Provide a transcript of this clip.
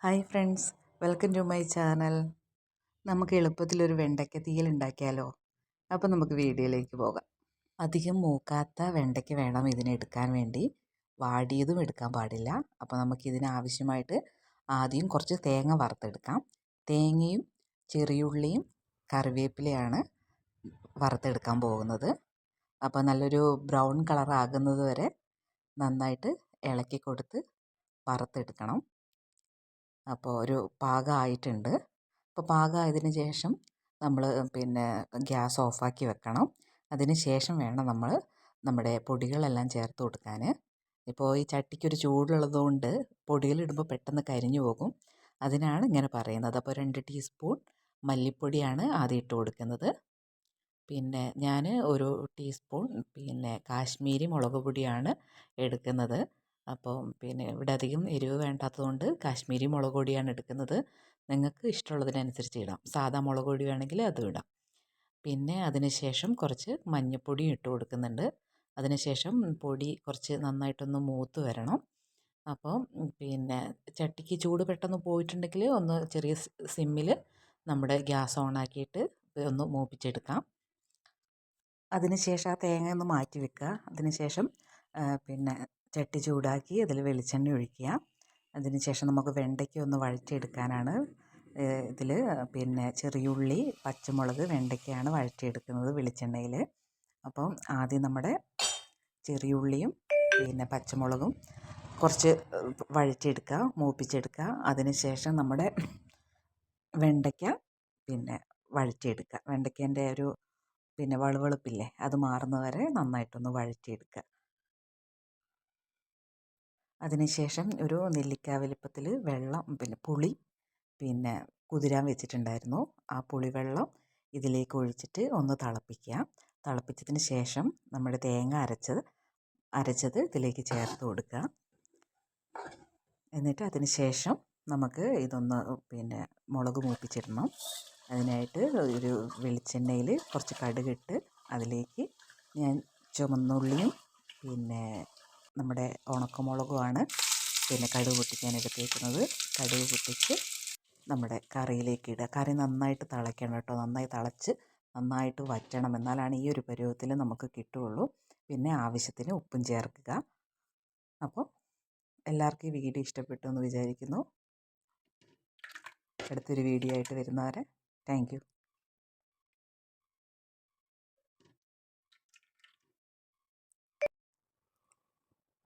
Hi friends, welcome to my channel. നമുക്ക് എളുപ്പത്തിലൊരു വെണ്ടയ്ക്ക തീയൽ ഉണ്ടാക്കിയാലോ? അപ്പോൾ നമുക്ക് വീഡിയോയിലേക്ക് പോകാം. അധികം മൂക്കാത്ത വെണ്ടയ്ക്ക വേണം ഇതിനെടുക്കാൻ വേണ്ടി. വാടിയതും എടുക്കാൻ പാടില്ല. അപ്പോൾ നമുക്കിതിനാവശ്യമായിട്ട് ആദ്യം കുറച്ച് തേങ്ങ വറുത്തെടുക്കാം. തേങ്ങയും ചെറിയുള്ളിയും കറിവേപ്പിലയാണ് വറുത്തെടുക്കാൻ പോകുന്നത്. അപ്പോൾ നല്ലൊരു ബ്രൗൺ കളർ ആകുന്നത് വരെ നന്നായിട്ട് ഇളക്കി കൊടുത്ത് വറുത്തെടുക്കണം. അപ്പോൾ ഒരു പാകമായിട്ടുണ്ട്. അപ്പോൾ പാകമായതിന് ശേഷം നമ്മൾ ഗ്യാസ് ഓഫാക്കി വെക്കണം. അതിന് ശേഷം വേണം നമ്മൾ നമ്മുടെ പൊടികളെല്ലാം ചേർത്ത് കൊടുക്കാൻ. ഇപ്പോൾ ഈ ചട്ടിക്കൊരു ചൂടുള്ളതുകൊണ്ട് പൊടികളിടുമ്പോൾ പെട്ടെന്ന് കരിഞ്ഞു പോകും. അതിനാണ് ഇങ്ങനെ പറയുന്നത്. അപ്പോൾ 2 ടീസ്പൂൺ മല്ലിപ്പൊടിയാണ് ആദ്യം ഇട്ട് കൊടുക്കുന്നത്. പിന്നെ ഞാൻ ഒരു ടീസ്പൂൺ കാശ്മീരി മുളക് പൊടിയാണ് എടുക്കുന്നത്. അപ്പോൾ ഇവിടെ അധികം എരിവ് വേണ്ടാത്തതുകൊണ്ട് കാശ്മീരി മുളക് പൊടിയാണ് എടുക്കുന്നത്. നിങ്ങൾക്ക് ഇഷ്ടമുള്ളതിനനുസരിച്ച് ഇടാം. സാദാ മുളക് പൊടി വേണമെങ്കിൽ അതും ഇടാം. പിന്നെ അതിന് ശേഷം കുറച്ച് മഞ്ഞൾപ്പൊടി ഇട്ട് കൊടുക്കുന്നുണ്ട്. അതിനുശേഷം പൊടി കുറച്ച് നന്നായിട്ടൊന്ന് മൂത്ത് വരണം. അപ്പോൾ ചട്ടിക്ക് ചൂട് പെട്ടെന്ന് പോയിട്ടുണ്ടെങ്കിൽ ഒന്ന് ചെറിയ സിമ്മിൽ നമ്മുടെ ഗ്യാസ് ഓണാക്കിയിട്ട് ഒന്ന് മൂപ്പിച്ചെടുക്കാം. അതിനുശേഷം ആ തേങ്ങ ഒന്ന് മാറ്റി വെക്കുക. അതിനുശേഷം ചട്ടി ചൂടാക്കി അതിൽ വെളിച്ചെണ്ണ ഒഴിക്കുക. അതിനുശേഷം നമുക്ക് വെണ്ടയ്ക്ക ഒന്ന് വഴറ്റിയെടുക്കാനാണ്. ഇതിൽ ചെറിയുള്ളി, പച്ചമുളക്, വെണ്ടയ്ക്കയാണ് വഴറ്റിയെടുക്കുന്നത് വെളിച്ചെണ്ണയിൽ. അപ്പം ആദ്യം നമ്മുടെ ചെറിയുള്ളിയും പച്ചമുളകും കുറച്ച് വഴറ്റിയെടുക്കുക, മൂപ്പിച്ചെടുക്കുക. അതിനുശേഷം നമ്മുടെ വെണ്ടയ്ക്ക വഴറ്റിയെടുക്കുക. വെണ്ടയ്ക്കേൻ്റെ ഒരു വളുവളുപ്പില്ലേ, അത് മാറുന്നത് വരെ നന്നായിട്ടൊന്ന് വഴറ്റിയെടുക്കുക. അതിനുശേഷം ഒരു നെല്ലിക്ക വലിപ്പത്തിൽ വെള്ളം പുളി കുതിരാൻ വെച്ചിട്ടുണ്ടായിരുന്നു. ആ പുളിവെള്ളം ഇതിലേക്ക് ഒഴിച്ചിട്ട് ഒന്ന് തിളപ്പിക്കുക. തിളപ്പിച്ചതിന് ശേഷം നമ്മുടെ തേങ്ങ അരച്ചത് ഇതിലേക്ക് ചേർത്ത് കൊടുക്കുക. എന്നിട്ട് അതിന് ശേഷം നമുക്ക് ഇതൊന്ന് മുളക് മൂപ്പിച്ചിടണം. അതിനായിട്ട് ഒരു വെളിച്ചെണ്ണയിൽ കുറച്ച് കടുകിട്ട് അതിലേക്ക് ഞാൻ ചുവന്നുള്ളിയും നമ്മുടെ ഉണക്കമുളകുമാണ് കടുക് പൊട്ടിക്കാൻ എടുത്തേക്കുന്നത്. കടുക് പൊട്ടിച്ച് നമ്മുടെ കറിയിലേക്ക് ഇടുക. കറി നന്നായിട്ട് തിളയ്ക്കണം കേട്ടോ. നന്നായി തിളച്ച് നന്നായിട്ട് വറ്റണം. എന്നാലാണ് ഈ ഒരു പരുവത്തിൽ നമുക്ക് കിട്ടുകയുള്ളൂ. പിന്നെ ആവശ്യത്തിന് ഉപ്പും ചേർക്കുക. അപ്പോൾ എല്ലാവർക്കും ഈ വീഡിയോ ഇഷ്ടപ്പെട്ടു എന്ന് വിചാരിക്കുന്നു. അടുത്തൊരു വീഡിയോ ആയിട്ട് വരുന്നവരെ താങ്ക് യു.